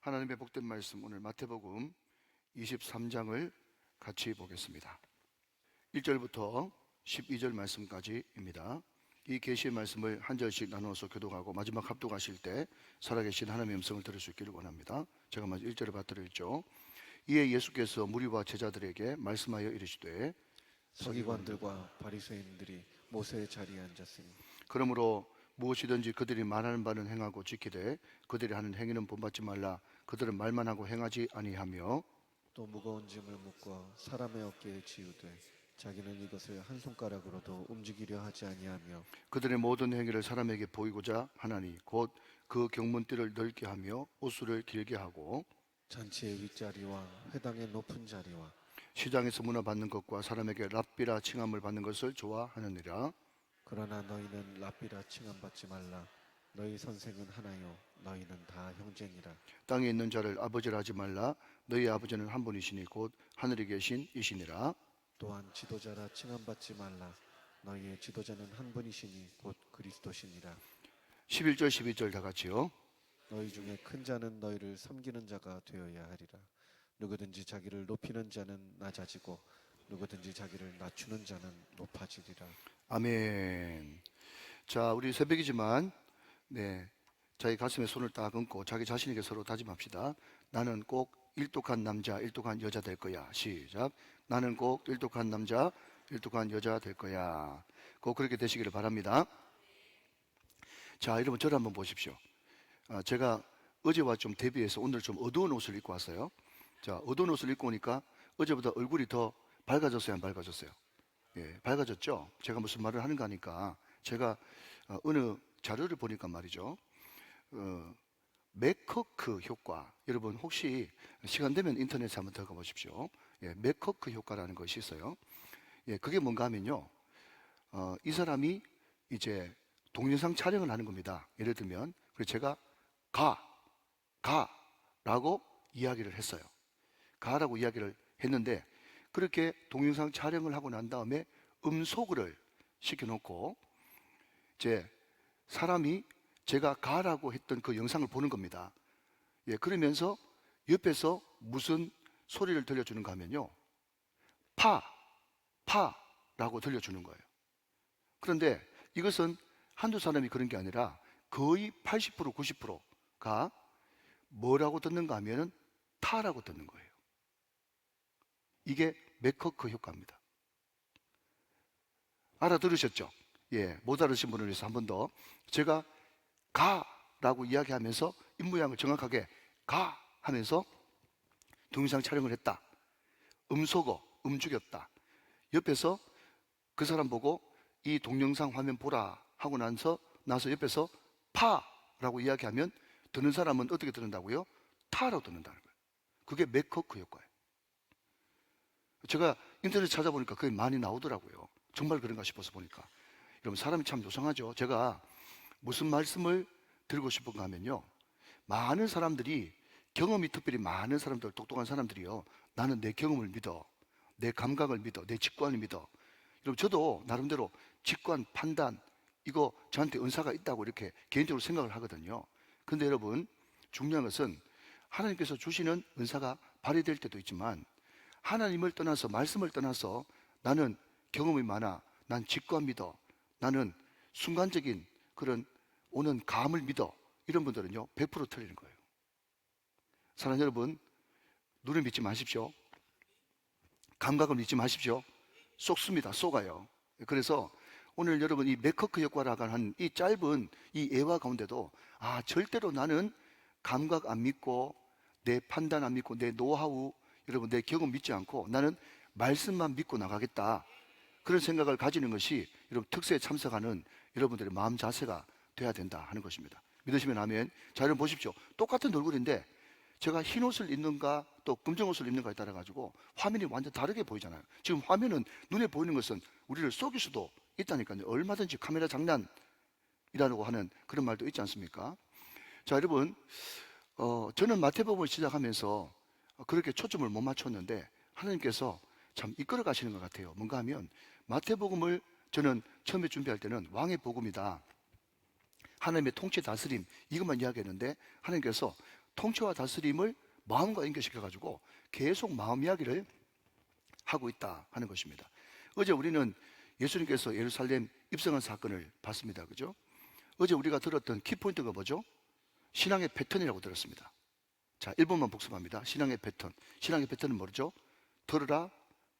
하나님의 복된 말씀, 오늘 마태복음 23장을 같이 보겠습니다. 1절부터 12절 말씀까지입니다. 이 계시의 말씀을 한 절씩 나누어서 교독하고 마지막 합독하실 때 살아계신 하나님의 음성을 들을 수 있기를 원합니다. 제가 먼저 1절을 받들었죠. 이에 예수께서 무리와 제자들에게 말씀하여 이르시되 서기관들과 바리새인들이 모세의 자리에 앉았으니 그러므로 무엇이든지 그들이 말하는 바는 행하고 지키되 그들이 하는 행위는 본받지 말라. 그들은 말만 하고 행하지 아니하며 또 무거운 짐을 묶어 사람의 어깨에 지우되 자기는 이것을 한 손가락으로도 움직이려 하지 아니하며 그들의 모든 행위를 사람에게 보이고자 하나니 곧 그 경문띠를 넓게 하며 옷수를 길게 하고 잔치의 윗자리와 회당의 높은 자리와 시장에서 문화받는 것과 사람에게 랍비라 칭함을 받는 것을 좋아하느니라. 그러나 너희는 랍비라 칭함받지 말라. 너희 선생은 하나요 너희는 다 형제니라. 땅에 있는 자를 아버지라 하지 말라. 너희 아버지는 한 분이시니 곧 하늘에 계신 이시니라. 또한 지도자라 칭함받지 말라. 너희의 지도자는 한 분이시니 곧 그리스도시니라. 11절 12절 다 같이요. 너희 중에 큰 자는 너희를 섬기는 자가 되어야 하리라. 누구든지 자기를 높이는 자는 낮아지고 누구든지 자기를 낮추는 자는 높아지리라. 아멘. 자, 우리 새벽이지만 자기 가슴에 손을 딱 얹고 자기 자신에게 서로 다짐합시다. 나는 꼭 일독한 남자, 일독한 여자 될 거야. 시작. 나는 꼭 일독한 남자, 일독한 여자 될 거야. 꼭 그렇게 되시기를 바랍니다. 자, 여러분 저를 한번 보십시오. 제가 어제와 좀 대비해서 오늘 좀 어두운 옷을 입고 왔어요. 자, 어두운 옷을 입고 오니까 어제보다 얼굴이 더 밝아졌어요, 안 밝아졌어요? 예, 밝아졌죠? 제가 무슨 말을 하는가 하니까 제가 어느 자료를 보니까 말이죠. 맥커크 효과. 여러분 혹시 시간 되면 인터넷에 한번 들어가 보십시오. 예, 맥커크 효과라는 것이 있어요. 예, 그게 뭔가 하면요. 이 사람이 이제 동영상 촬영을 하는 겁니다. 예를 들면, 그래서 제가 라고 이야기를 했어요. 가라고 이야기를 했는데, 그렇게 동영상 촬영을 하고 난 다음에 음소거를 시켜놓고, 이제 사람이 제가 가라고 했던 그 영상을 보는 겁니다. 예, 그러면서 옆에서 무슨 소리를 들려주는가 하면요. 라고 들려주는 거예요. 그런데 이것은 한두 사람이 그런 게 아니라 거의 80% 90%가 뭐라고 듣는가 하면은 타라고 듣는 거예요. 이게 맥커크 효과입니다. 알아들으셨죠? 예, 못 알으신 분을 위해서 한 번 더. 제가 가라고 이야기하면서 입모양을 정확하게 가 하면서 동영상 촬영을 했다. 음소거, 죽였다. 옆에서 그 사람 보고 이 동영상 화면 보라 하고 나서 옆에서 파라고 이야기하면 듣는 사람은 어떻게 듣는다고요? 타라고 듣는다는 거예요. 그게 맥커크 효과예요. 제가 인터넷 찾아보니까 그게 많이 나오더라고요. 정말 그런가 싶어서 보니까. 여러분 사람이 참 요상하죠. 제가 무슨 말씀을 드리고 싶은가 하면요. 많은 사람들이 경험이 특별히 많은 사람들, 똑똑한 사람들이요. 나는 내 경험을 믿어. 내 감각을 믿어. 내 직관을 믿어. 여러분 저도 나름대로 직관, 판단 이거 저한테 은사가 있다고 이렇게 개인적으로 생각을 하거든요. 근데 여러분 중요한 것은 하나님께서 주시는 은사가 발휘될 때도 있지만 하나님을 떠나서 말씀을 떠나서 나는 경험이 많아. 난 직관 믿어. 나는 순간적인 그런 오는 감을 믿어. 이런 분들은요 100% 틀리는 거예요. 사랑하는 여러분 눈을 믿지 마십시오. 감각을 믿지 마십시오. 쏙습니다. 쏙아요. 그래서 오늘 여러분 이 맥커크 효과라고 하는 이 짧은 이 예화 가운데도 절대로 나는 감각 안 믿고 내 판단 안 믿고 내 노하우 여러분 내 경험 믿지 않고 나는 말씀만 믿고 나가겠다. 그런 생각을 가지는 것이 여러분 특세에 참석하는 여러분들의 마음 자세가 돼야 된다 하는 것입니다. 믿으시면 아멘. 자, 여러분 보십시오. 똑같은 얼굴인데 제가 흰 옷을 입는가 또 검정 옷을 입는가에 따라 가지고 화면이 완전 다르게 보이잖아요. 지금 화면은 눈에 보이는 것은 우리를 속일 수도 있다니까요. 얼마든지 카메라 장난이라고 하는 그런 말도 있지 않습니까? 자, 여러분 저는 마태복음을 시작하면서 그렇게 초점을 못 맞췄는데 하나님께서 참 이끌어 가시는 것 같아요. 뭔가 하면 마태복음을 저는 처음에 준비할 때는 왕의 복음이다. 하나님의 통치 다스림 이것만 이야기했는데 하나님께서 통치와 다스림을 마음과 연결시켜가지고 계속 마음 이야기를 하고 있다 하는 것입니다. 어제 우리는 예수님께서 예루살렘 입성한 사건을 봤습니다. 그죠? 어제 우리가 들었던 키포인트가 뭐죠? 신앙의 패턴이라고 들었습니다. 자, 1번만 복습합니다. 신앙의 패턴. 신앙의 패턴은 뭐죠? 들으라,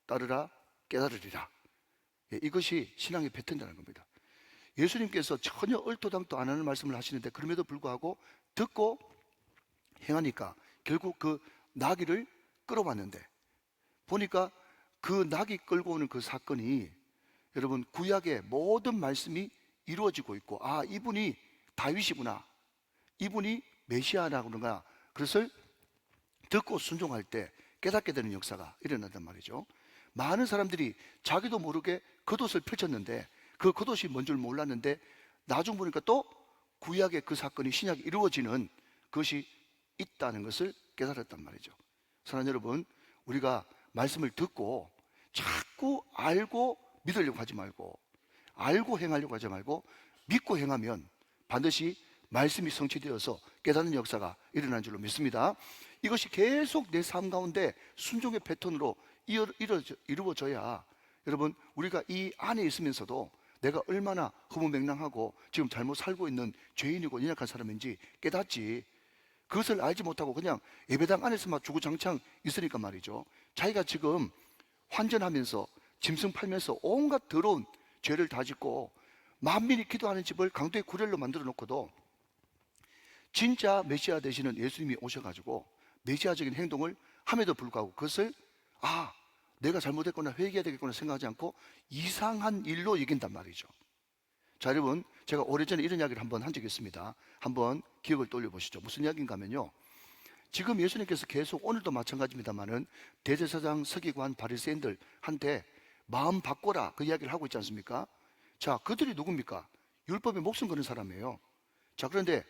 따르라, 깨달으리라. 예, 이것이 신앙의 패턴이라는 겁니다. 예수님께서 전혀 얼토당토 안 하는 말씀을 하시는데 그럼에도 불구하고 듣고 행하니까 결국 그 나귀를 끌어왔는데 보니까 그 나귀 끌고 오는 그 사건이 여러분 구약의 모든 말씀이 이루어지고 있고, 아, 이분이 다윗이구나, 이분이 메시아라구나, 그것을 듣고 순종할 때 깨닫게 되는 역사가 일어난단 말이죠. 많은 사람들이 자기도 모르게 겉옷을 펼쳤는데 그 겉옷이 뭔 줄 몰랐는데 나중 보니까 또 구약의 그 사건이 신약이 이루어지는 것이 있다는 것을 깨달았단 말이죠. 사랑하는 여러분, 우리가 말씀을 듣고 자꾸 알고 믿으려고 하지 말고, 알고 행하려고 하지 말고 믿고 행하면 반드시 말씀이 성취되어서 깨닫는 역사가 일어난 줄로 믿습니다. 이것이 계속 내 삶 가운데 순종의 패턴으로 이루어져야 여러분 우리가 이 안에 있으면서도 내가 얼마나 허무맹랑하고 지금 잘못 살고 있는 죄인이고 연약한 사람인지 깨닫지, 그것을 알지 못하고 그냥 예배당 안에서만 주구장창 있으니까 말이죠. 자기가 지금 환전하면서 짐승 팔면서 온갖 더러운 죄를 다 짓고 만민이 기도하는 집을 강도의 구렬로 만들어 놓고도 진짜 메시아 되시는 예수님이 오셔가지고 메시아적인 행동을 함에도 불구하고 그것을 내가 잘못했구나, 회개해야 되겠구나 생각하지 않고 이상한 일로 여긴단 말이죠. 자, 여러분, 제가 오래전에 이런 이야기를 한번 한 적이 있습니다. 한번 기억을 떠올려보시죠. 무슨 이야기인가 하면요, 지금 예수님께서 계속 오늘도 마찬가지입니다만은 대제사장, 서기관, 바리새인들한테 마음 바꿔라 그 이야기를 하고 있지 않습니까? 자, 그들이 누굽니까? 율법에 목숨 거는 사람이에요. 자, 그런데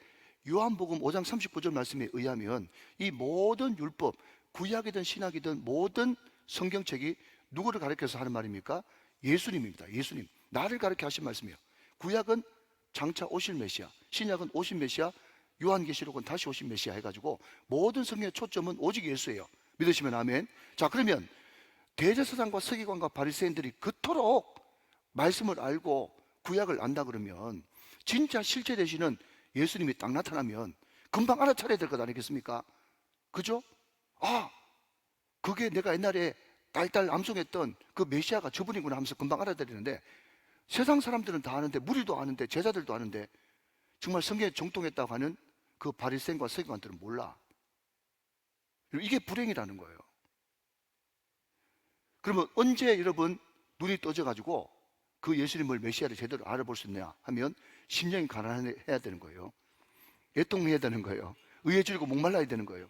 요한복음 5장 39절 말씀에 의하면 이 모든 율법, 구약이든 신약이든 모든 성경책이 누구를 가리켜서 하는 말입니까? 예수님입니다. 예수님, 나를 가리켜 하신 말씀이에요. 구약은 장차 오실 메시아, 신약은 오신 메시아, 요한계시록은 다시 오신 메시아 해가지고 모든 성경의 초점은 오직 예수예요. 믿으시면 아멘. 자, 그러면 대제사장과 서기관과 바리새인들이 그토록 말씀을 알고 구약을 안다 그러면 진짜 실제 되시는 예수님이 딱 나타나면 금방 알아차려야 될 것 아니겠습니까? 그죠? 그게 내가 옛날에 딸딸 암송했던 그 메시아가 저분이구나 하면서 금방 알아들리는데, 세상 사람들은 다 아는데, 무리도 아는데, 제자들도 아는데 정말 성경에 정통했다고 하는 그 바리새인과 서기관들은 몰라. 이게 불행이라는 거예요. 그러면 언제 여러분 눈이 떠져가지고 그 예수님을 메시아를 제대로 알아볼 수 있냐 하면 심령이 가난해야 되는 거예요. 애통해야 되는 거예요. 의에 줄이고 목말라야 되는 거예요.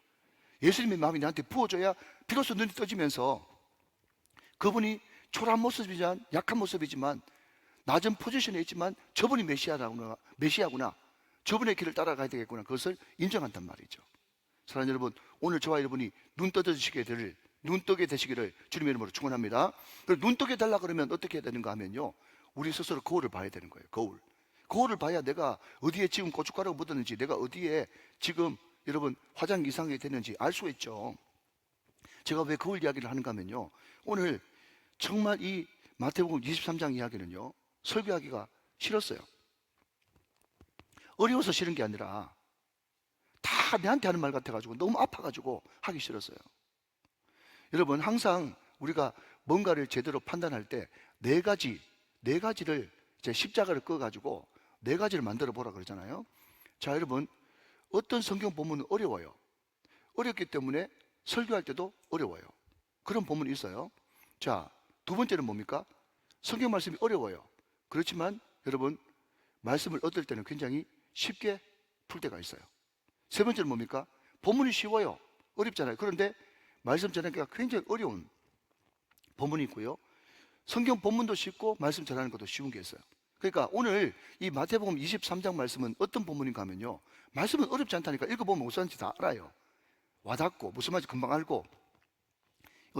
예수님의 마음이 나한테 부어줘야 비로소 눈이 떠지면서 그분이 초라한 모습이지만, 약한 모습이지만, 낮은 포지션에 있지만 저분이 메시아구나, 저분의 길을 따라가야 되겠구나, 그것을 인정한단 말이죠. 사랑하는 여러분, 오늘 저와 여러분이 눈 떠게 되시기를 주님의 이름으로 축원합니다. 눈 뜨게 달라 그러면 어떻게 해야 되는가 하면요, 우리 스스로 거울을 봐야 되는 거예요. 거울을 봐야 내가 어디에 지금 고춧가루가 묻었는지, 내가 어디에 지금 여러분 화장 이상이 됐는지 알 수가 있죠. 제가 왜 거울 이야기를 하는가 하면요, 오늘 정말 이 마태복음 23장 이야기는요, 설교하기가 싫었어요. 어려워서 싫은 게 아니라 다 내한테 하는 말 같아가지고 너무 아파가지고 하기 싫었어요. 여러분, 항상 우리가 뭔가를 제대로 판단할 때 네 가지를 이제 십자가를 꺼가지고 네 가지를 만들어 보라 그러잖아요. 자, 여러분, 어떤 성경 본문은 어려워요. 어렵기 때문에 설교할 때도 어려워요. 그런 본문이 있어요. 자, 두 번째는 뭡니까? 성경 말씀이 어려워요. 그렇지만 여러분, 말씀을 얻을 때는 굉장히 쉽게 풀 때가 있어요. 세 번째는 뭡니까? 본문이 쉬워요. 어렵잖아요. 그런데 말씀 전하기가 굉장히 어려운 본문이 있고요, 성경 본문도 쉽고 말씀 전하는 것도 쉬운 게 있어요. 그러니까 오늘 이 마태복음 23장 말씀은 어떤 본문인가 하면요, 말씀은 어렵지 않다니까. 읽어보면 무슨 말인지 다 알아요. 와닿고 무슨 말인지 금방 알고,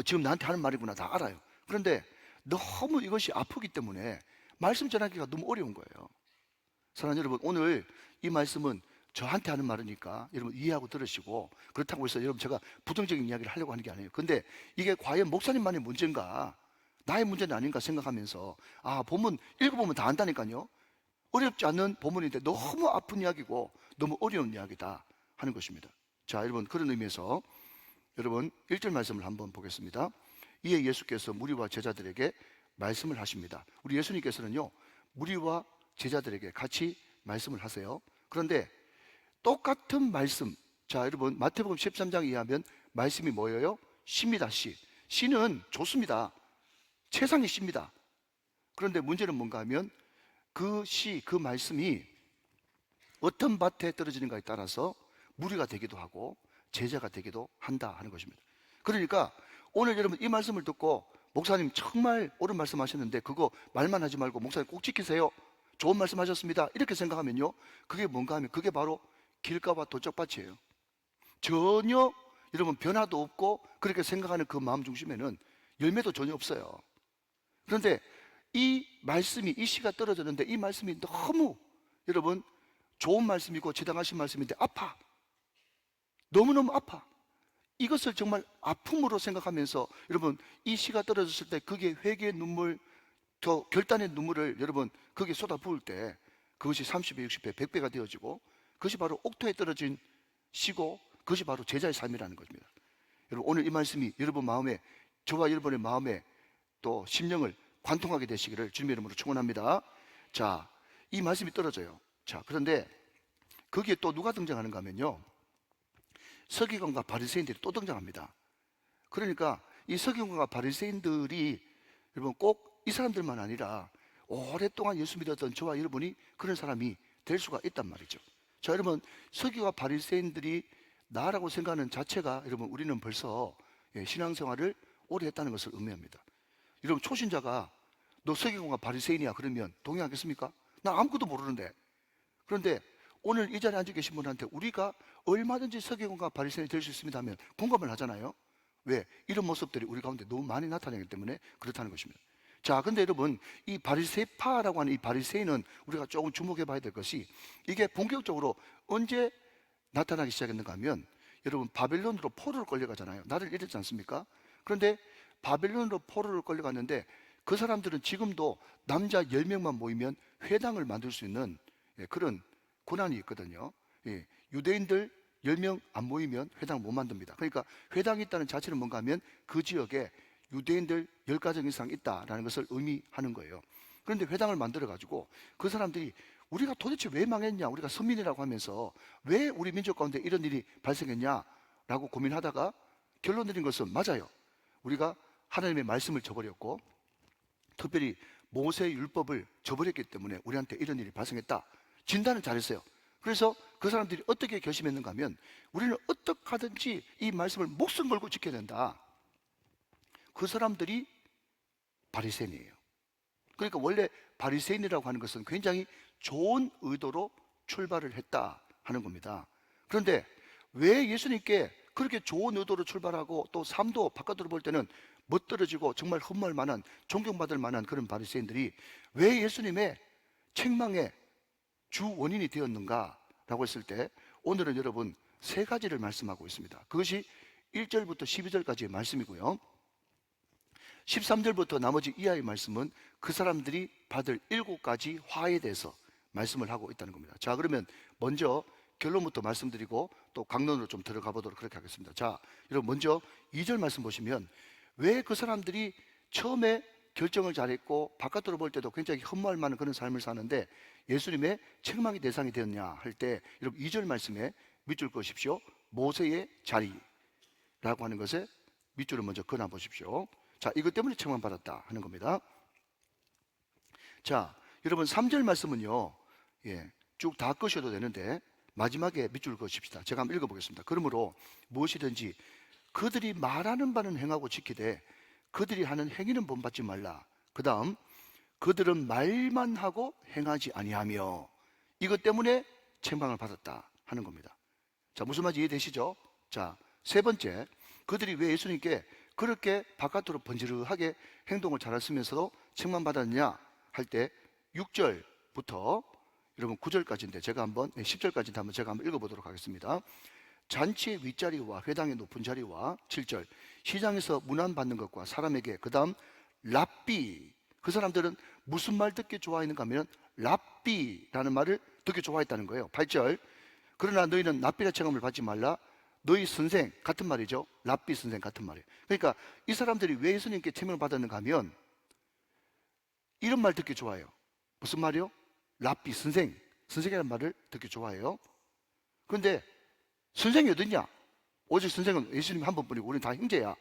지금 나한테 하는 말이구나 다 알아요. 그런데 너무 이것이 아프기 때문에 말씀 전하기가 너무 어려운 거예요. 사랑하는 여러분, 오늘 이 말씀은 저한테 하는 말이니까 여러분 이해하고 들으시고, 그렇다고 해서 여러분 제가 부정적인 이야기를 하려고 하는 게 아니에요. 근데 이게 과연 목사님만의 문제인가, 나의 문제는 아닌가 생각하면서, 본문 읽어보면 다 안다니까요. 어렵지 않은 본문인데 너무 아픈 이야기고 너무 어려운 이야기다 하는 것입니다. 자, 여러분, 그런 의미에서 여러분 1절 말씀을 한번 보겠습니다. 이에 예수께서 무리와 제자들에게 말씀을 하십니다. 우리 예수님께서는요, 무리와 제자들에게 같이 말씀을 하세요. 그런데 똑같은 말씀, 자 여러분, 마태복음 13장 이해하면 말씀이 뭐예요? 시입니다. 시는 좋습니다. 최상의 시입니다. 그런데 문제는 뭔가 하면 그 그 말씀이 어떤 밭에 떨어지는가에 따라서 무리가 되기도 하고 제자가 되기도 한다 하는 것입니다. 그러니까 오늘 여러분 이 말씀을 듣고, 목사님 정말 옳은 말씀 하셨는데 그거 말만 하지 말고 목사님 꼭 지키세요, 좋은 말씀 하셨습니다, 이렇게 생각하면요, 그게 뭔가 하면 그게 바로 길가와 도적밭이에요. 전혀 여러분 변화도 없고 그렇게 생각하는 그 마음 중심에는 열매도 전혀 없어요. 그런데 이 말씀이, 이 시가 떨어졌는데 이 말씀이 너무 여러분 좋은 말씀이고 지당하신 말씀인데 아파, 너무너무 아파. 이것을 정말 아픔으로 생각하면서 여러분 이 시가 떨어졌을 때 그게 회개의 눈물, 더 결단의 눈물을 여러분 거기에 쏟아 부을 때 그것이 30배, 60배, 100배가 되어지고, 그것이 바로 옥토에 떨어진 시고 그것이 바로 제자의 삶이라는 것입니다. 여러분 오늘 이 말씀이 여러분 마음에, 저와 여러분의 마음에 또 심령을 관통하게 되시기를 주님의 이름으로 축원합니다. 자, 이 말씀이 떨어져요. 자, 그런데 거기에 또 누가 등장하는가 하면요, 서기관과 바리새인들이 또 등장합니다. 그러니까 이 서기관과 바리새인들이 여러분 꼭 이 사람들만 아니라 오랫동안 예수 믿었던 저와 여러분이 그런 사람이 될 수가 있단 말이죠. 자, 여러분 서기관과 바리새인들이 나라고 생각하는 자체가 여러분 우리는 벌써 신앙생활을 오래 했다는 것을 의미합니다. 여러분 초신자가 너 서기관과 바리새인이야 그러면 동의하겠습니까? 나 아무것도 모르는데. 그런데 오늘 이 자리에 앉아 계신 분한테 우리가 얼마든지 서기관과 바리새인이 될 수 있습니다 하면 공감을 하잖아요. 왜? 이런 모습들이 우리 가운데 너무 많이 나타나기 때문에 그렇다는 것입니다. 자, 근데 여러분 이 바리새파라고 하는 이 바리새인은 우리가 조금 주목해 봐야 될 것이, 이게 본격적으로 언제 나타나기 시작했는가 하면 여러분 바벨론으로 포로를 끌려가잖아요. 나를 잃었지 않습니까? 그런데 바벨론으로 포로를 끌려갔는데 그 사람들은 지금도 남자 10명만 모이면 회당을 만들 수 있는 그런 고난이 있거든요. 유대인들 10명 안 모이면 회당 못 만듭니다. 그러니까 회당이 있다는 자체는 뭔가 하면 그 지역에 유대인들 10가정 이상 있다라는 것을 의미하는 거예요. 그런데 회당을 만들어 가지고 그 사람들이 우리가 도대체 왜 망했냐, 우리가 선민이라고 하면서 왜 우리 민족 가운데 이런 일이 발생했냐라고 고민하다가 결론 내린 것은, 맞아요, 우리가 하나님의 말씀을 저버렸고 특별히 모세의 율법을 저버렸기 때문에 우리한테 이런 일이 발생했다. 진단을 잘했어요. 그래서 그 사람들이 어떻게 결심했는가 하면 우리는 어떻게 하든지 이 말씀을 목숨 걸고 지켜야 된다. 그 사람들이 바리새인이에요. 그러니까 원래 바리새인이라고 하는 것은 굉장히 좋은 의도로 출발을 했다 하는 겁니다. 그런데 왜 예수님께 그렇게 좋은 의도로 출발하고 또 삶도 바깥으로 볼 때는 멋들어지고 정말 흠모할 만한, 존경받을 만한 그런 바리새인들이 왜 예수님의 책망의 주 원인이 되었는가 라고 했을 때, 오늘은 여러분 세 가지를 말씀하고 있습니다. 그것이 1절부터 12절까지의 말씀이고요, 13절부터 나머지 이하의 말씀은 그 사람들이 받을 7가지 화에 대해서 말씀을 하고 있다는 겁니다. 자, 그러면 먼저 결론부터 말씀드리고 또 강론으로 좀 들어가 보도록 그렇게 하겠습니다. 자, 여러분 먼저 2절 말씀 보시면 왜 그 사람들이 처음에 결정을 잘했고 바깥으로 볼 때도 굉장히 흠모할 만한 그런 삶을 사는데 예수님의 책망의 대상이 되었냐 할 때, 여러분 2절 말씀에 밑줄 그으십시오. 모세의 자리라고 하는 것에 밑줄을 먼저 그어 보십시오. 자, 이것 때문에 책망받았다 하는 겁니다. 자, 여러분 3절 말씀은요, 쭉 다 끄셔도 되는데 마지막에 밑줄 그으십시다. 제가 한번 읽어보겠습니다. 그러므로 무엇이든지 그들이 말하는 바는 행하고 지키되 그들이 하는 행위는 본받지 말라. 그 다음 그들은 말만 하고 행하지 아니하며, 이것 때문에 책망을 받았다 하는 겁니다. 자, 무슨 말인지 이해되시죠? 자, 세 번째, 그들이 왜 예수님께 그렇게 바깥으로 번지르하게 행동을 잘했으면서도 책망받았느냐 할 때 6절부터 여러분 9절까지인데 제가 한번 10절까지 한번 제가 한번 읽어보도록 하겠습니다. 잔치의 윗자리와 회당의 높은 자리와 7절 시장에서 문안받는 것과 사람에게 그 다음 랍비 그 사람들은 무슨 말 듣기 좋아했는가 하면 랍비라는 말을 듣기 좋아했다는 거예요. 8절 그러나 너희는 랍비라称음을 받지 말라 너희 선생 같은 말이죠. 랍비 선생 같은 말이에요. 그러니까 이 사람들이 왜 예수님께 체명을 받았는가 하면 이런 말 듣기 좋아해요. 무슨 말이요? 랍비 선생 선생이라는 말을 듣기 좋아해요. 그런데 선생이 어딨냐? 오직 선생은 예수님 한 번뿐이고 우리는 다 형제야.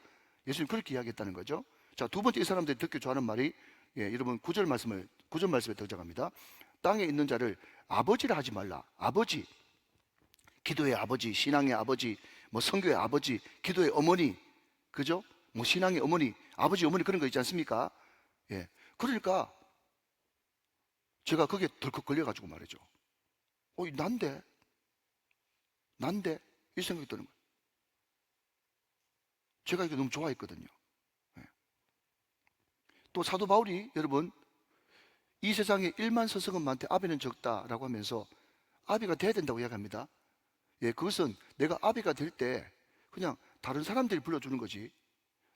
예수님 그렇게 이야기했다는 거죠. 자, 두 번째 이 사람들이 듣기 좋아하는 말이 여러분 9절 말씀에 등장합니다. 땅에 있는 자를 아버지라 하지 말라. 아버지, 기도의 아버지, 신앙의 아버지, 뭐 선교의 아버지, 기도의 어머니, 그죠? 뭐 신앙의 어머니, 아버지, 어머니 그런 거 있지 않습니까? 예, 그러니까 제가 거기에 덜컥 걸려가지고 말이죠. 난데 이 생각이 드는 거예요. 제가 이거 너무 좋아했거든요. 예. 또 사도 바울이 여러분 이 세상에 1만 서성은 많대 아비는 적다라고 하면서 아비가 돼야 된다고 이야기합니다. 예, 그것은 내가 아비가 될 때 그냥 다른 사람들이 불러주는 거지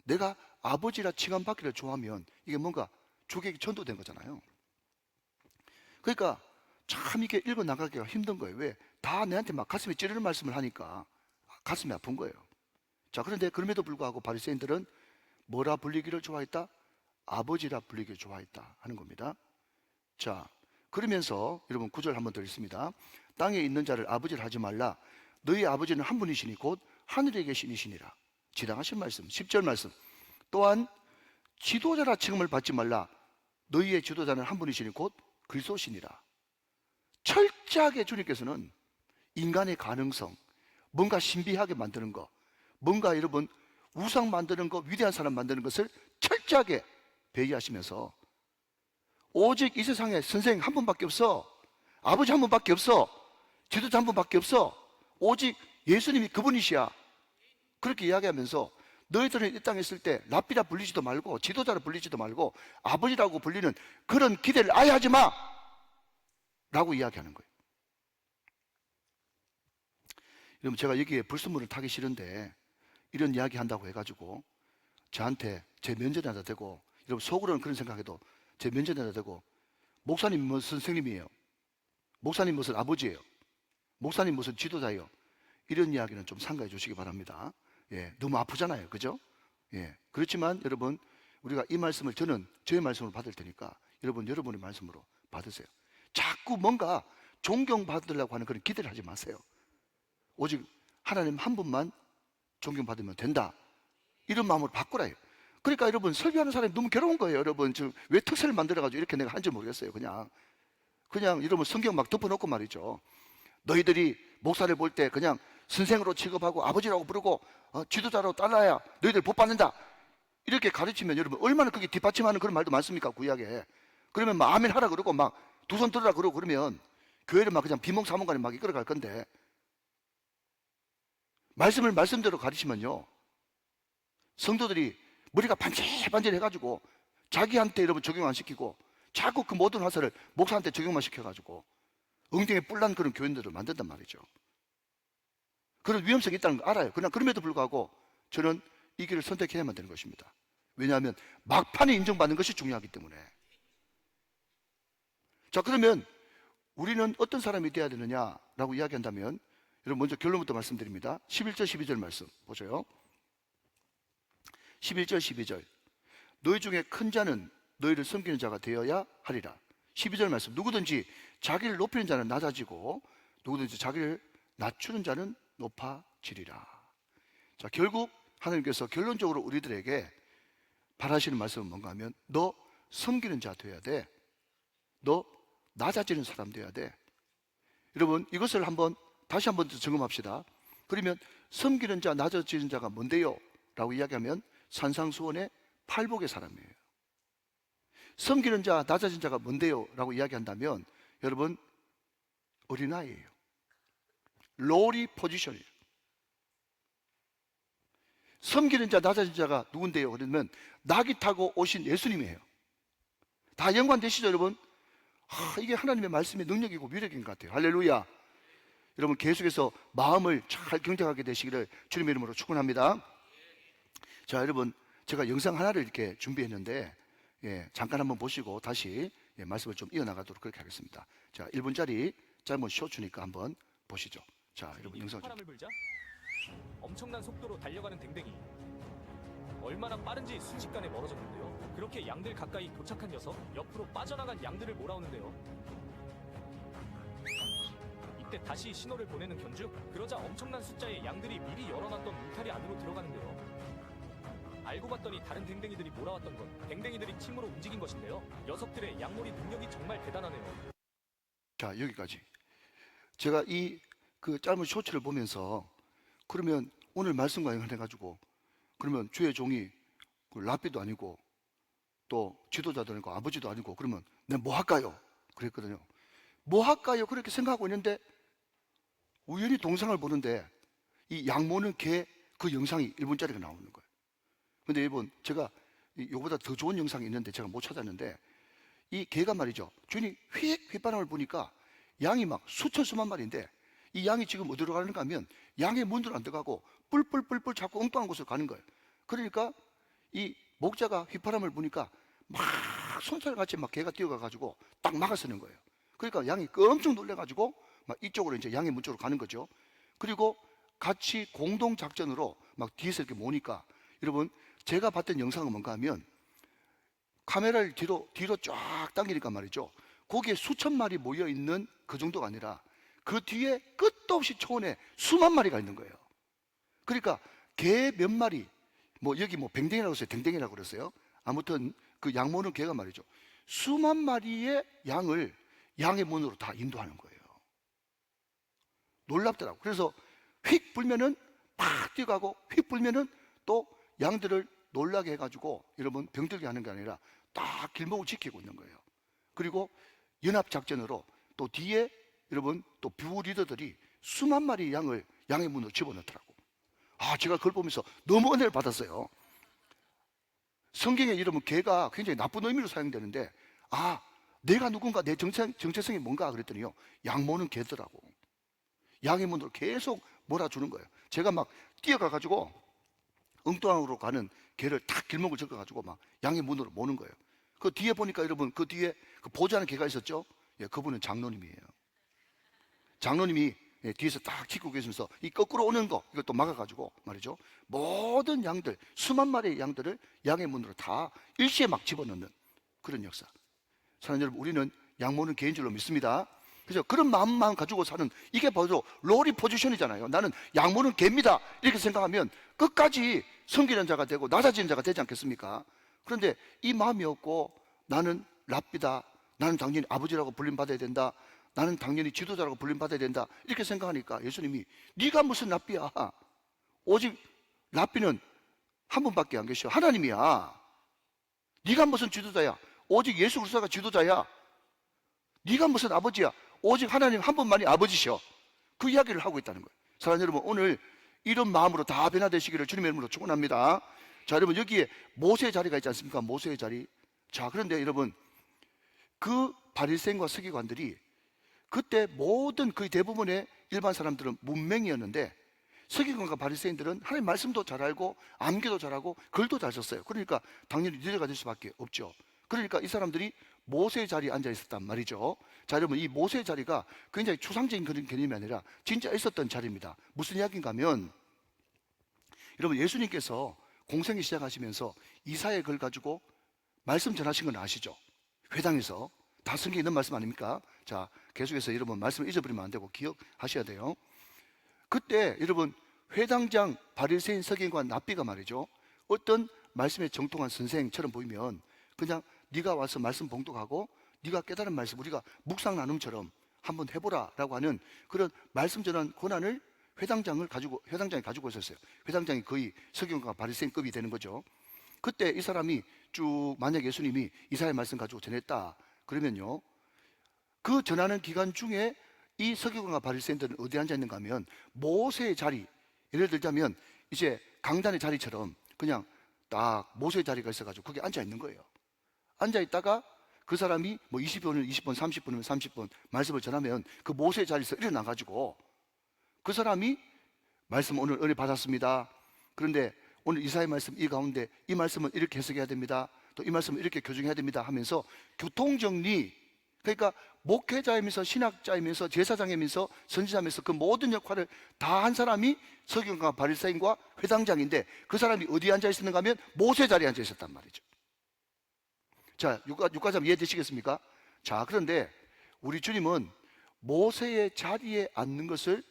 내가 아버지라 칭함받기를 좋아하면 이게 뭔가 주객이 전도된 거잖아요. 그러니까 참 이게 읽어나가기가 힘든 거예요. 왜? 다 내한테 막 가슴에 찌르는 말씀을 하니까 가슴이 아픈 거예요. 자, 그런데 그럼에도 불구하고 바리새인들은 뭐라 불리기를 좋아했다? 아버지라 불리기를 좋아했다 하는 겁니다. 자, 그러면서 여러분 9절 한번 더 읽습니다. 땅에 있는 자를 아버지를 하지 말라. 너희 아버지는 한 분이시니 곧 하늘에 계시니시니라. 지당하신 말씀. 10절 말씀. 또한 지도자라 칭함을 받지 말라. 너희의 지도자는 한 분이시니 곧 그리스도시니라. 철저하게 주님께서는 인간의 가능성, 뭔가 신비하게 만드는 거, 뭔가 여러분 우상 만드는 거, 위대한 사람 만드는 것을 철저하게 배제하시면서 오직 이 세상에 선생 한 분밖에 없어. 아버지 한 분밖에 없어. 지도자 한 분밖에 없어. 오직 예수님이 그분이시야. 그렇게 이야기하면서 너희들은 이 땅에 있을 때 랍비라 불리지도 말고 지도자라 불리지도 말고 아버지라고 불리는 그런 기대를 아예 하지 마 라고 이야기하는 거예요. 여러분 제가 여기에 불순물을 타기 싫은데 이런 이야기 한다고 해가지고 저한테 제 면전에다 대고 여러분 속으로는 그런 생각해도 제 면전에다 대고 목사님 무슨 선생님이에요? 목사님 무슨 아버지예요? 목사님 무슨 지도자예요? 이런 이야기는 좀 삼가해 주시기 바랍니다. 예, 너무 아프잖아요. 그죠? 예, 그렇지만 여러분 우리가 이 말씀을 저는 저의 말씀으로 받을 테니까 여러분의 말씀으로 받으세요. 자꾸 뭔가 존경받으려고 하는 그런 기대를 하지 마세요. 오직 하나님 한 분만 존경받으면 된다. 이런 마음으로 바꾸라요. 그러니까 여러분 설교하는 사람이 너무 괴로운 거예요. 여러분 지금 왜 특세를 만들어가지고 이렇게 내가 한지 모르겠어요. 그냥 여러분 성경 막 덮어놓고 말이죠. 너희들이 목사를 볼 때 그냥 선생으로 취급하고 아버지라고 부르고 지도자로 따라야 너희들 복 받는다. 이렇게 가르치면 여러분 얼마나 그게 뒷받침하는 그런 말도 많습니까? 구약에. 그러면 막 아멘 하라 그러고 막 두 손 들으라 그러고 그러면 교회를 막 그냥 비몽사몽간에 막 이끌어갈 건데 말씀을 말씀대로 가르치면요 성도들이 머리가 반질반질 해가지고 자기한테 여러분 적용 안 시키고 자꾸 그 모든 화살을 목사한테 적용만 시켜가지고 엉덩이에 뿔난 그런 교인들을 만든단 말이죠. 그런 위험성이 있다는 걸 알아요. 그러나 그럼에도 불구하고 저는 이 길을 선택해야만 되는 것입니다. 왜냐하면 막판에 인정받는 것이 중요하기 때문에. 자, 그러면 우리는 어떤 사람이 되어야 되느냐라고 이야기한다면 여러분 먼저 결론부터 말씀드립니다. 11절 12절 말씀 보세요. 11절 12절 너희 중에 큰 자는 너희를 섬기는 자가 되어야 하리라. 12절 말씀 누구든지 자기를 높이는 자는 낮아지고 누구든지 자기를 낮추는 자는 높아지리라. 자, 결국 하나님께서 결론적으로 우리들에게 바라시는 말씀은 뭔가 하면 너 섬기는 자 되어야 돼. 너 낮아지는 사람 되어야 돼. 여러분 이것을 다시 한번 점검합시다. 그러면 섬기는 자 낮아지는 자가 뭔데요? 라고 이야기하면 산상수원의 팔복의 사람이에요. 섬기는 자 낮아진 자가 뭔데요? 라고 이야기한다면 여러분 어린아이예요. 롤이 포지션이에요. 섬기는 자 낮아진 자가 누군데요? 그러면 낙이 타고 오신 예수님이에요. 다 연관되시죠 여러분? 이게 하나님의 말씀의 능력이고 위력인 것 같아요. 할렐루야. 여러분 계속해서 마음을 잘 경작하게 되시기를 주님의 이름으로 축원합니다. 자, 여러분 제가 영상 하나를 이렇게 준비했는데 잠깐 한번 보시고 다시 말씀을 좀 이어나가도록 그렇게 하겠습니다. 자, 1분짜리 짧은 쇼츠니까 한번 보시죠. 자, 여러분 영상 좀. 바람을 불자 엄청난 속도로 달려가는 댕댕이. 얼마나 빠른지 순식간에 멀어졌는데요. 그렇게 양들 가까이 도착한 녀석, 옆으로 빠져나간 양들을 몰아오는데요. 이때 다시 신호를 보내는 견주. 그러자 엄청난 숫자의 양들이 미리 열어놨던 울타리 안으로 들어가는데요. 알고 봤더니 다른 댕댕이들이 몰아왔던 건 댕댕이들이 팀으로 움직인 것인데요. 녀석들의 양몰이 능력이 정말 대단하네요. 자, 여기까지. 제가 이 그 짧은 쇼츠를 보면서 그러면 오늘 말씀과 연관해가지고 그러면 주의 종이 그 랍비도 아니고 또 지도자도 아니고 아버지도 아니고 그러면 내가 뭐 할까요? 그랬거든요. 뭐 할까요? 그렇게 생각하고 있는데 우연히 동상을 보는데 이 양 모는 개 그 영상이 1분짜리가 나오는 거예요. 근데 여러분 제가 이거보다 더 좋은 영상이 있는데 제가 못 찾았는데 이 개가 말이죠. 주인이 휘바람을 보니까 양이 막 수천 수만 마리인데 이 양이 지금 어디로 가는가 하면 양의 문으로 안 들어가고 뿔뿔뿔뿔 자꾸 엉뚱한 곳으로 가는 거예요. 그러니까 이 목자가 휘바람을 보니까 막 손살같이 막 개가 뛰어가가지고 딱 막아서는 거예요. 그러니까 양이 엄청 놀래가지고 막 이쪽으로 이제 양의 문 쪽으로 가는 거죠. 그리고 같이 공동 작전으로 막 뒤에서 이렇게 모니까 여러분 제가 봤던 영상은 뭔가 하면 카메라를 뒤로 쫙 당기니까 말이죠. 거기에 수천 마리 모여 있는 그 정도가 아니라 그 뒤에 끝도 없이 초원에 수만 마리가 있는 거예요. 그러니까 개 몇 마리, 뭐 여기 뭐 뱅댕이라고 했어요. 댕댕이라고 그랬어요. 아무튼 그 양 모는 개가 말이죠. 수만 마리의 양을 양의 문으로 다 인도하는 거예요. 놀랍더라고. 그래서 휙 불면은 팍 뛰어가고 휙 불면은 또 양들을 놀라게 해가지고 여러분 병들게 하는 게 아니라 딱 길목을 지키고 있는 거예요. 그리고 연합작전으로 또 뒤에 여러분 또 뷰 리더들이 수만 마리 양을 양의 문으로 집어넣더라고. 제가 그걸 보면서 너무 은혜를 받았어요. 성경에 여러분 개가 굉장히 나쁜 의미로 사용되는데 내가 누군가 내 정체성이 뭔가 그랬더니요 양 모는 개더라고. 양의 문으로 계속 몰아주는 거예요. 제가 막 뛰어가가지고 엉뚱한으로 가는 개를 탁 길목을 적어가지고 막 양의 문으로 모는 거예요. 그 뒤에 보니까 여러분 그 뒤에 그 보좌하는 개가 있었죠. 그분은 장로님이에요. 장로님이 뒤에서 딱 지키고 계시면서 이 거꾸로 오는 거 이것도 막아가지고 말이죠. 모든 양들 수만 마리의 양들을 양의 문으로 다 일시에 막 집어넣는 그런 역사. 사랑하는 여러분 우리는 양 모는 개인 줄로 믿습니다. 그래서 그런 마음만 가지고 사는 이게 바로 롤이 포지션이잖아요. 나는 양 모는 개입니다. 이렇게 생각하면 끝까지 섬기는 자가 되고 낮아지는 자가 되지 않겠습니까? 그런데 이 마음이 없고 나는 랍비다. 나는 당연히 아버지라고 불림받아야 된다. 나는 당연히 지도자라고 불림받아야 된다. 이렇게 생각하니까 예수님이 네가 무슨 랍비야. 오직 랍비는 한 분밖에 안 계셔. 하나님이야. 네가 무슨 지도자야. 오직 예수 그리스도가 지도자야. 네가 무슨 아버지야. 오직 하나님 한 분만이 아버지셔. 그 이야기를 하고 있다는 거예요. 사랑하는 여러분 오늘 이런 마음으로 다 변화되시기를 주님의 이름으로 축원합니다. 자 여러분 여기에 모세의 자리가 있지 않습니까? 모세의 자리. 자 그런데 여러분 그 바리새인과 서기관들이 그때 모든 거의 대부분의 일반 사람들은 문맹이었는데 서기관과 바리새인들은 하나님 말씀도 잘 알고 암기도 잘하고 글도 잘 썼어요. 그러니까 당연히 리더가 될 수밖에 없죠. 그러니까 이 사람들이 모세의 자리에 앉아 있었단 말이죠. 자 여러분 이 모세의 자리가 굉장히 추상적인 그런 개념이 아니라 진짜 있었던 자리입니다. 무슨 이야기인가 하면 여러분 예수님께서 공생이 시작하시면서 이사야의 글 가지고 말씀 전하신 건 아시죠? 회당에서 다 성경에 있는 말씀 아닙니까? 자 계속해서 여러분 말씀을 잊어버리면 안 되고 기억하셔야 돼요. 그때 여러분 회당장 바리새인 서기관 랍비가 말이죠 어떤 말씀에 정통한 선생처럼 보이면 그냥 네가 와서 말씀 봉독하고 네가 깨달은 말씀 우리가 묵상 나눔처럼 한번 해보라 라고 하는 그런 말씀 전한 권한을 회당장이 가지고 있었어요. 회당장이 거의 서기관과 바리새인급이 되는 거죠. 그때 이 사람이 쭉 만약 예수님이 이사야의 말씀 가지고 전했다 그러면요 그 전하는 기간 중에 이 서기관과 바리새인들은 어디에 앉아 있는가 하면 모세의 자리, 예를 들자면 이제 강단의 자리처럼 그냥 딱 모세의 자리가 있어가지고 거기 앉아 있는 거예요. 앉아 있다가 그 사람이 뭐 20분이면 20분, 30분이면 30분 말씀을 전하면 그 모세의 자리에서 일어나 가지고 그 사람이 말씀 오늘 은혜 받았습니다. 그런데 오늘 이사의 말씀 이 가운데 이 말씀은 이렇게 해석해야 됩니다. 또 이 말씀은 이렇게 교정해야 됩니다 하면서 교통정리, 그러니까 목회자이면서 신학자이면서 제사장이면서 선지자면서 그 모든 역할을 다 한 사람이 서기관과 바리새인과 회당장인데 그 사람이 어디에 앉아 있었는가 하면 모세 자리에 앉아 있었단 말이죠. 자, 육가점 이해되시겠습니까? 자, 그런데 우리 주님은 모세의 자리에 앉는 것을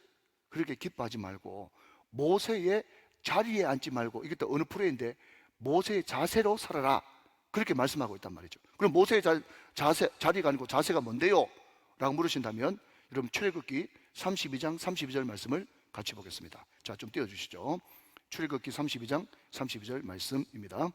그렇게 기뻐하지 말고 모세의 자리에 앉지 말고, 이게 또 어느 프레인데 모세의 자세로 살아라, 그렇게 말씀하고 있단 말이죠. 그럼 모세의 자리가 아니고 자세가 뭔데요? 라고 물으신다면 여러분 출애굽기 32장 32절 말씀을 같이 보겠습니다. 자, 좀 띄워주시죠. 출애굽기 32장 32절 말씀입니다.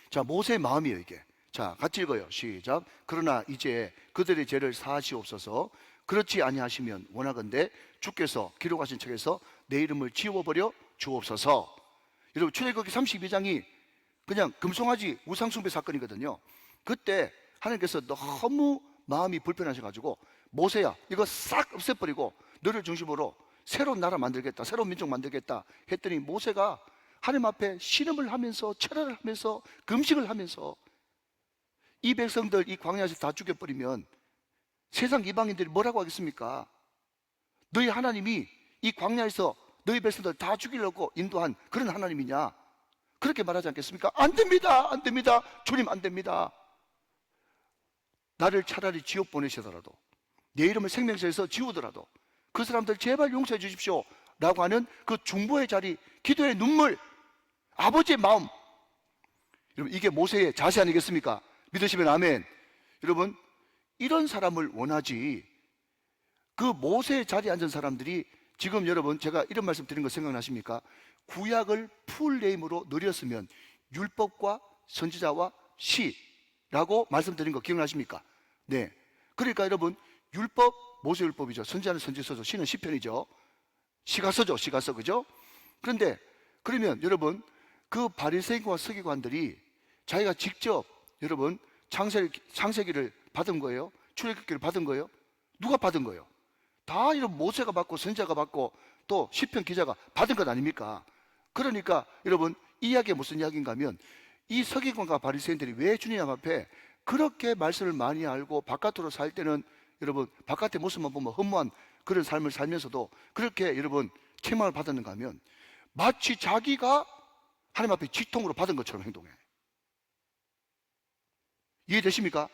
자, 모세의 마음이에요 이게. 자, 같이 읽어요. 시작. 그러나 이제 그들의 죄를 사하시옵소서. 그렇지 아니하시면 원하건대 주께서 기록하신 책에서 내 이름을 지워버려 주옵소서. 여러분 출애굽기 32장이 그냥 금송아지 우상숭배 사건이거든요. 그때 하나님께서 너무 마음이 불편하셔가지고 모세야 이거 싹 없애버리고 너를 중심으로 새로운 나라 만들겠다, 새로운 민족 만들겠다 했더니 모세가 하나님 앞에 신음을 하면서 철회를 하면서 금식을 하면서 이 백성들 이 광야에서 다 죽여버리면 세상 이방인들이 뭐라고 하겠습니까? 너희 하나님이 이 광야에서 너희 백성들 다 죽이려고 인도한 그런 하나님이냐? 그렇게 말하지 않겠습니까? 안 됩니다, 안 됩니다, 주님 안 됩니다. 나를 차라리 지옥 보내시더라도 내 이름을 생명서에서 지우더라도 그 사람들 제발 용서해 주십시오 라고 하는 그 중보의 자리, 기도의 눈물, 아버지의 마음. 여러분 이게 모세의 자세 아니겠습니까? 믿으시면 아멘. 여러분 이런 사람을 원하지, 그 모세의 자리에 앉은 사람들이 지금 여러분 제가 이런 말씀 드린 거 생각나십니까? 구약을 풀네임으로 늘렸으면 율법과 선지자와 시라고 말씀드린 거 기억나십니까? 네. 그러니까 여러분 율법 모세율법이죠. 선지자는 선지서죠. 시는 시편이죠. 시가서죠. 시가서, 그죠? 그런데 그러면 여러분 그 바리새인과 서기관들이 자기가 직접 여러분 창세기를 받은 거예요? 출애굽기를 받은 거예요? 누가 받은 거예요? 다 이런 모세가 받고 선지자가 받고 또 시편 기자가 받은 것 아닙니까? 그러니까 여러분 이 이야기가 무슨 이야기인가 하면 이 서기관과 바리새인들이 왜 주님 앞에 그렇게 말씀을 많이 알고 바깥으로 살 때는 여러분 바깥의 모습만 보면 허무한 그런 삶을 살면서도 그렇게 여러분 책망을 받았는가 하면 마치 자기가 하나님 앞에 직통으로 받은 것처럼 행동해. 이해되십니까?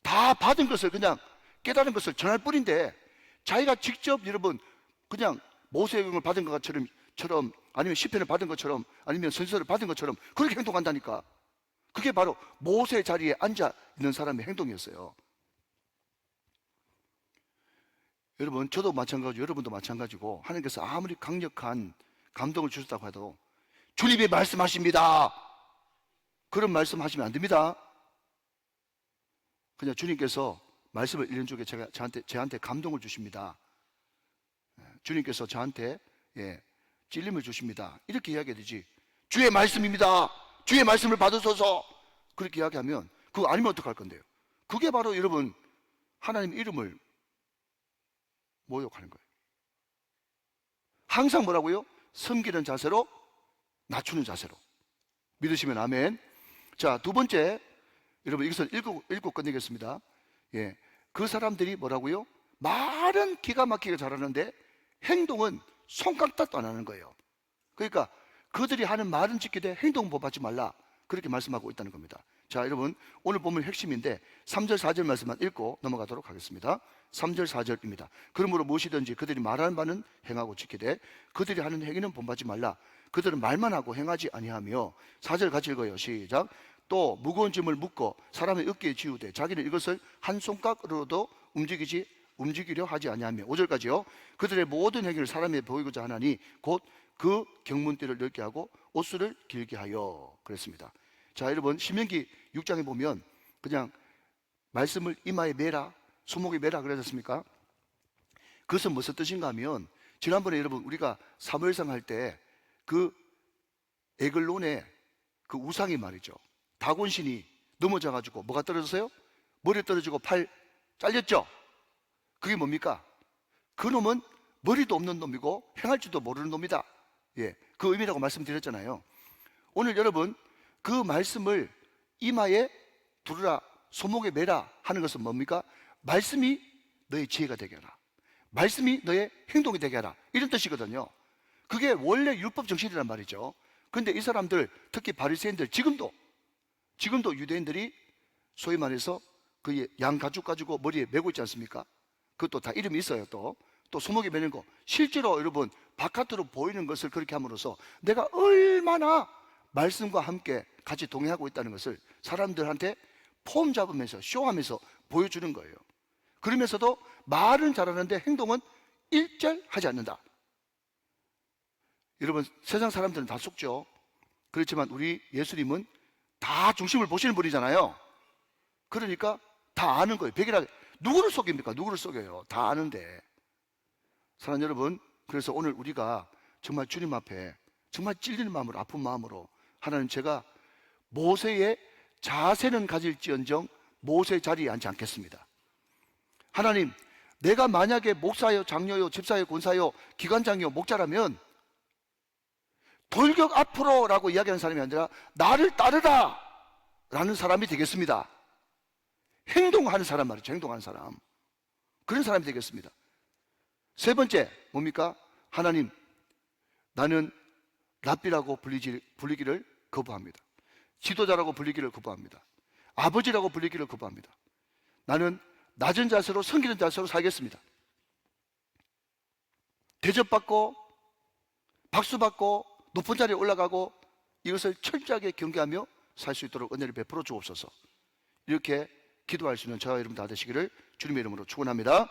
다 받은 것을 그냥 깨달은 것을 전할 뿐인데 자기가 직접 여러분 그냥 모세의 받은 것처럼 아니면 시편을 받은 것처럼 아니면 선지서를 받은 것처럼 그렇게 행동한다니까. 그게 바로 모세의 자리에 앉아 있는 사람의 행동이었어요. 여러분 저도 마찬가지고 여러분도 마찬가지고 하나님께서 아무리 강력한 감동을 주셨다고 해도 주님이 말씀하십니다, 그런 말씀 하시면 안 됩니다. 그냥 주님께서 말씀을 읽는 중에 저한테 감동을 주십니다. 주님께서 저한테 찔림을 주십니다, 이렇게 이야기해야 되지. 주의 말씀입니다, 주의 말씀을 받으소서, 그렇게 이야기하면 그거 아니면 어떡할 건데요? 그게 바로 여러분 하나님 이름을 모욕하는 거예요. 항상 뭐라고요? 섬기는 자세로, 낮추는 자세로. 믿으시면 아멘. 자, 두 번째, 여러분 이것을 읽고 끝내겠습니다. 그 사람들이 뭐라고요? 말은 기가 막히게 잘하는데 행동은 손깍닥도 안 하는 거예요. 그러니까 그들이 하는 말은 지키되 행동은 범하지 말라, 그렇게 말씀하고 있다는 겁니다. 자, 여러분 오늘 보면 핵심인데 3절 4절 말씀만 읽고 넘어가도록 하겠습니다. 3절 4절입니다. 그러므로 무엇이든지 그들이 말하는 바는 행하고 지키되 그들이 하는 행위는 본받지 말라. 그들은 말만 하고 행하지 아니하며. 4절 같이 읽어요. 시작. 또 무거운 짐을 묶어 사람의 어깨에 지우되 자기는 이것을 한 손가락으로도 움직이려 하지 아니하며. 5절까지요. 그들의 모든 행위를 사람에게 보이고자 하나니 곧 그 경문띠를 넓게 하고 옷수를 길게 하여. 그랬습니다. 자, 여러분 신명기 6장에 보면 그냥 말씀을 이마에 매라, 손목에 매라 그러셨습니까? 그것은 무슨 뜻인가 하면 지난번에 여러분 우리가 사무엘상 할 때 그 에글론의 그 우상이 말이죠, 다곤신이 넘어져가지고 뭐가 떨어졌어요? 머리 떨어지고 팔 잘렸죠? 그게 뭡니까? 그 놈은 머리도 없는 놈이고 행할 줄도 모르는 놈이다. 예, 그 의미라고 말씀드렸잖아요. 오늘 여러분 그 말씀을 이마에 두르라, 손목에 매라 하는 것은 뭡니까? 말씀이 너의 지혜가 되게 하라. 말씀이 너의 행동이 되게 하라. 이런 뜻이거든요. 그게 원래 율법 정신이란 말이죠. 근데 이 사람들, 특히 바리새인들, 지금도 유대인들이 소위 말해서 그 양 가죽 가지고 머리에 메고 있지 않습니까? 그것도 다 이름이 있어요. 또 손목에 매는 거, 실제로 여러분 바깥으로 보이는 것을 그렇게 함으로써 내가 얼마나 말씀과 함께 같이 동행하고 있다는 것을 사람들한테 폼 잡으면서 쇼하면서 보여주는 거예요. 그러면서도 말은 잘하는데 행동은 일절하지 않는다. 여러분 세상 사람들은 다 속죠. 그렇지만 우리 예수님은 다 중심을 보시는 분이잖아요. 그러니까 다 아는 거예요. 백일하게 누구를 속입니까? 누구를 속여요? 다 아는데. 사랑하는 여러분, 그래서 오늘 우리가 정말 주님 앞에 정말 찔리는 마음으로, 아픈 마음으로, 하나님, 제가 모세의 자세는 가질지언정 모세 자리에 앉지 않겠습니다. 하나님, 내가 만약에 목사요, 장로요, 집사요, 권사요, 기관장이요, 목자라면 돌격 앞으로 라고 이야기하는 사람이 아니라 나를 따르라 라는 사람이 되겠습니다. 행동하는 사람 말이죠. 행동하는 사람. 그런 사람이 되겠습니다. 세 번째 뭡니까? 하나님, 나는 랍비라고 불리기를 거부합니다. 지도자라고 불리기를 거부합니다. 아버지라고 불리기를 거부합니다. 나는 낮은 자세로, 섬기는 자세로 살겠습니다. 대접받고 박수받고 높은 자리에 올라가고 이것을 철저하게 경계하며 살 수 있도록 은혜를 베풀어 주옵소서. 이렇게 기도할 수 있는 저와 여러분 다 되시기를 주님의 이름으로 축원합니다.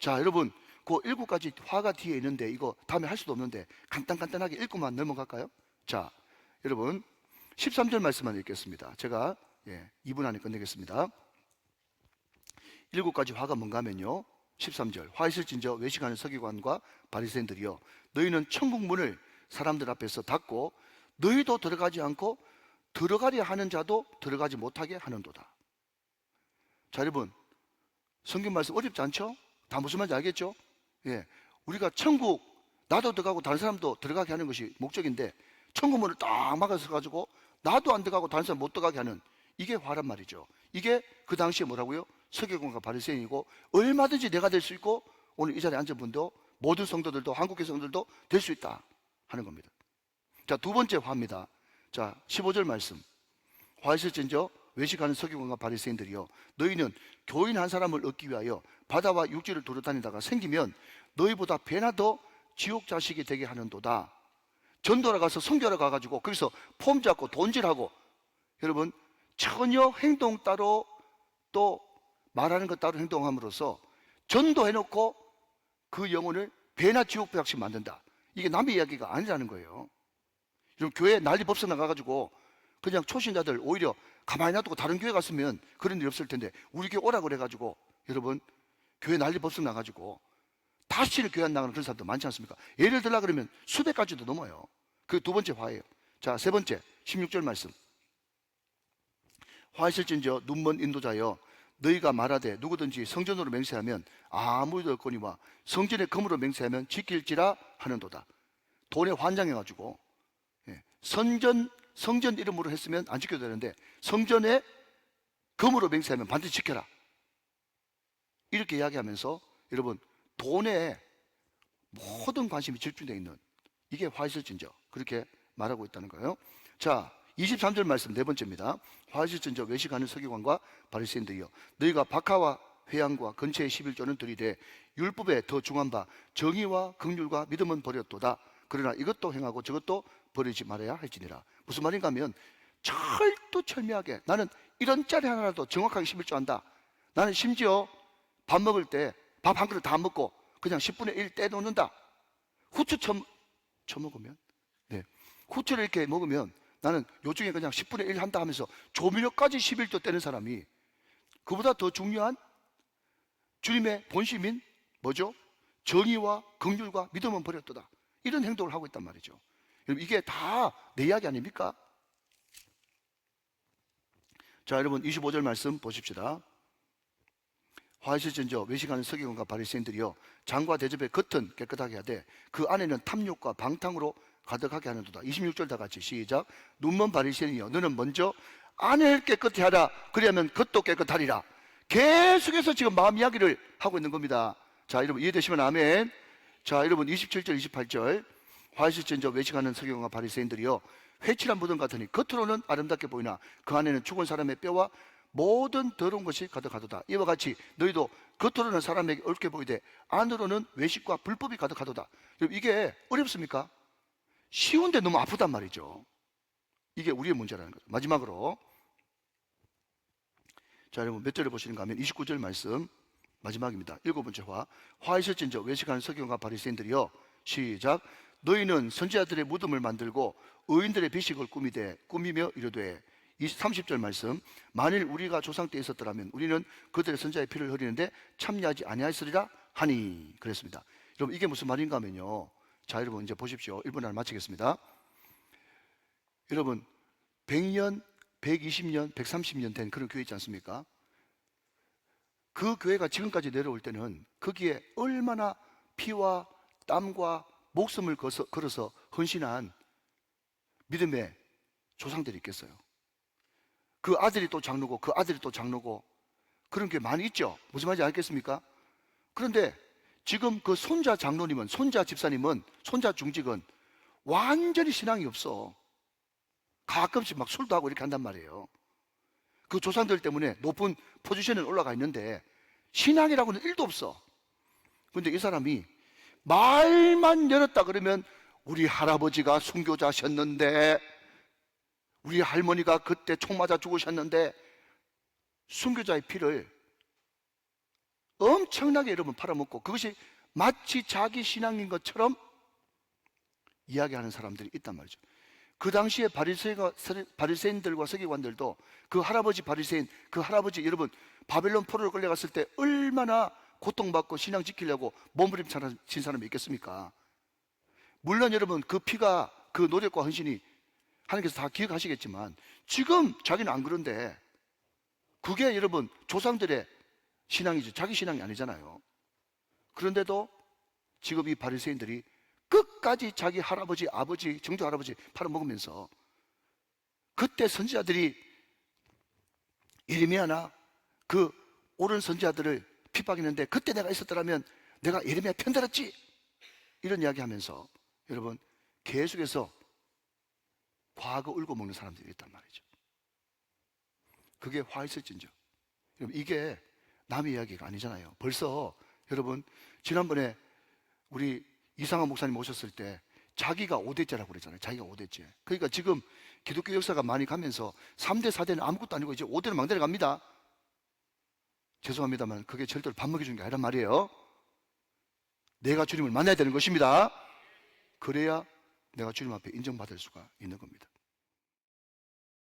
자, 여러분 그 7가지 화가 뒤에 있는데 이거 다음에 할 수도 없는데 간단하게 읽고만 넘어갈까요? 자, 여러분 13절 말씀만 읽겠습니다. 제가 2분 안에 끝내겠습니다. 7가지 화가 뭔가 하면요, 13절, 화 있을진저 외식하는 서기관과 바리새인들이여, 너희는 천국 문을 사람들 앞에서 닫고 너희도 들어가지 않고 들어가려 하는 자도 들어가지 못하게 하는도다. 자, 여러분 성경 말씀 어렵지 않죠? 다 무슨 말인지 알겠죠? 예, 우리가 천국, 나도 들어가고 다른 사람도 들어가게 하는 것이 목적인데 천국 문을 딱 막아서 가지고 나도 안 들어가고 다른 사람 못 들어가게 하는, 이게 화란 말이죠. 이게 그 당시에 뭐라고요? 서기관과 바리새인이고, 얼마든지 내가 될 수 있고 오늘 이 자리에 앉은 분도, 모든 성도들도, 한국의 성도들도 될 수 있다 하는 겁니다. 자, 두 번째 화입니다. 자, 15절 말씀, 화 있을진저 외식하는 서기관과 바리새인들이여, 너희는 교인 한 사람을 얻기 위하여 바다와 육지를 두루다니다가 생기면 너희보다 배나 더 지옥 자식이 되게 하는도다. 전도하러 가서 선교하러 가가지고 거기서 폼 잡고 돈질하고, 여러분 전혀 행동 따로 또 말하는 것 따로 행동함으로써 전도해놓고 그 영혼을 배나 지옥 자식 만든다. 이게 남의 이야기가 아니라는 거예요. 여러분 교회 난리 법석 나가가지고 그냥 초신자들 오히려 가만히 놔두고 다른 교회 갔으면 그런 일이 없을 텐데 우리 교회 오라 그래가지고 여러분 교회 난리 법석 나가지고 다시는 교회 안 나가는 그런 사람도 많지 않습니까? 예를 들라 그러면 수백 가지도 넘어요. 그 두 번째 화예요. 자, 세 번째 16절 말씀, 화 있을진저 눈먼 인도자여, 너희가 말하되 누구든지 성전으로 맹세하면 아무도 없거니와 성전의 금으로 맹세하면 지킬지라 하는도다. 돈에 환장해가지고 성전 이름으로 했으면 안 지켜도 되는데 성전에 금으로 맹세하면 반드시 지켜라, 이렇게 이야기하면서 여러분 돈에 모든 관심이 집중되어 있는, 이게 화 있을진저 그렇게 말하고 있다는 거예요. 자, 23절 말씀 네 번째입니다. 화 있을진저 외식하는 서기관과 바리새인들이여, 너희가 박하와 회양과 근처의 11조는 들이되 율법에 더 중한 바 정의와 긍휼과 믿음은 버렸도다. 그러나 이것도 행하고 저것도 버리지 말아야 할지니라. 무슨 말인가 하면 철두철미하게 나는 이런 짜리 하나라도 정확하게 11조 한다. 나는 심지어 밥 먹을 때 밥 한 그릇 다 먹고 그냥 10분의 1 떼놓는다. 후추 쳐먹으면, 후추를 이렇게 먹으면 나는 요중에 그냥 10분의 1 한다 하면서 조미료까지 11조 떼는 사람이, 그보다 더 중요한 주님의 본심인 뭐죠? 정의와 긍휼과 믿음은 버렸도다. 이런 행동을 하고 있단 말이죠. 여러분 이게 다 내 이야기 아닙니까? 자, 여러분 25절 말씀 보십시다. 화이실전저 외식하는 서기관과 바리새인들이여 장과 대접의 겉은 깨끗하게 하되 그 안에는 탐욕과 방탕으로 가득하게 하는도다. 26절 다 같이 시작. 눈먼 바리새인이여 너는 먼저 안을 깨끗히 하라. 그리하면 겉도 깨끗하리라. 계속해서 지금 마음 이야기를 하고 있는 겁니다. 자, 여러분 이해되시면 아멘. 자, 여러분 27절 28절 화이실전저 외식하는 서기관과 바리새인들이여 회칠한 무덤 같으니 겉으로는 아름답게 보이나 그 안에는 죽은 사람의 뼈와 모든 더러운 것이 가득하도다. 이와 같이 너희도 겉으로는 사람에게 옳게 보이되 안으로는 외식과 불법이 가득하도다. 여러분 이게 어렵습니까? 쉬운데 너무 아프단 말이죠. 이게 우리의 문제라는 거죠. 마지막으로 자, 여러분 몇 절을 보시는가 하면 29절 말씀 마지막입니다. 7번째 화이실전저 외식하는 서기관과 바리새인들이여 시작. 너희는 선지자들의 무덤을 만들고 의인들의 비식을 꾸미며 이르되 30절 말씀 만일 우리가 조상 때 있었더라면 우리는 그들의 선자의 피를 흘리는데 참여하지 아니하였으리라 하니 그랬습니다. 여러분 이게 무슨 말인가 하면요, 자 여러분 이제 보십시오. 1분 안에 마치겠습니다. 여러분 100년, 120년, 130년 된 그런 교회 있지 않습니까? 그 교회가 지금까지 내려올 때는 거기에 얼마나 피와 땀과 목숨을 걸어서 헌신한 믿음의 조상들이 있겠어요. 그 아들이 또 장로고 그 아들이 또 장로고 그런 게 많이 있죠. 무슨 말인지 알겠습니까? 그런데 지금 그 손자 장로님은, 손자 집사님은, 손자 중직은 완전히 신앙이 없어. 가끔씩 막 술도 하고 이렇게 한단 말이에요. 그 조상들 때문에 높은 포지션에 올라가 있는데 신앙이라고는 1도 없어. 그런데 이 사람이 말만 열었다 그러면 우리 할아버지가 순교자셨는데, 우리 할머니가 그때 총 맞아 죽으셨는데, 순교자의 피를 엄청나게 여러분 팔아먹고 그것이 마치 자기 신앙인 것처럼 이야기하는 사람들이 있단 말이죠. 그 당시에 바리새인들과 서기관들도 그 할아버지 바리새인, 그 할아버지 여러분 바벨론 포로로 끌려갔을 때 얼마나 고통받고 신앙 지키려고 몸부림친 사람이 있겠습니까? 물론 여러분 그 피가, 그 노력과 헌신이 하나님께서 다 기억하시겠지만 지금 자기는 안 그런데 그게 여러분 조상들의 신앙이죠. 자기 신앙이 아니잖아요. 그런데도 지금 이 바리새인들이 끝까지 자기 할아버지, 아버지, 정조 할아버지 팔아먹으면서 그때 선지자들이 예레미야나 그 옳은 선지자들을 핍박했는데 그때 내가 있었더라면 내가 예레미야 편들었지, 이런 이야기 하면서 여러분 계속해서 과거 울고 먹는 사람들이 있단 말이죠. 그게 화이실전저. 여러분 이게 남의 이야기가 아니잖아요. 벌써 여러분 지난번에 우리 이상한 목사님 오셨을 때 자기가 5대째라고 그랬잖아요. 자기가 5대째. 그러니까 지금 기독교 역사가 많이 가면서 3대, 4대는 아무것도 아니고 이제 5대는 망대를 갑니다. 죄송합니다만 그게 절대로 밥 먹여주는 게 아니란 말이에요. 내가 주님을 만나야 되는 것입니다. 그래야 내가 주님 앞에 인정받을 수가 있는 겁니다.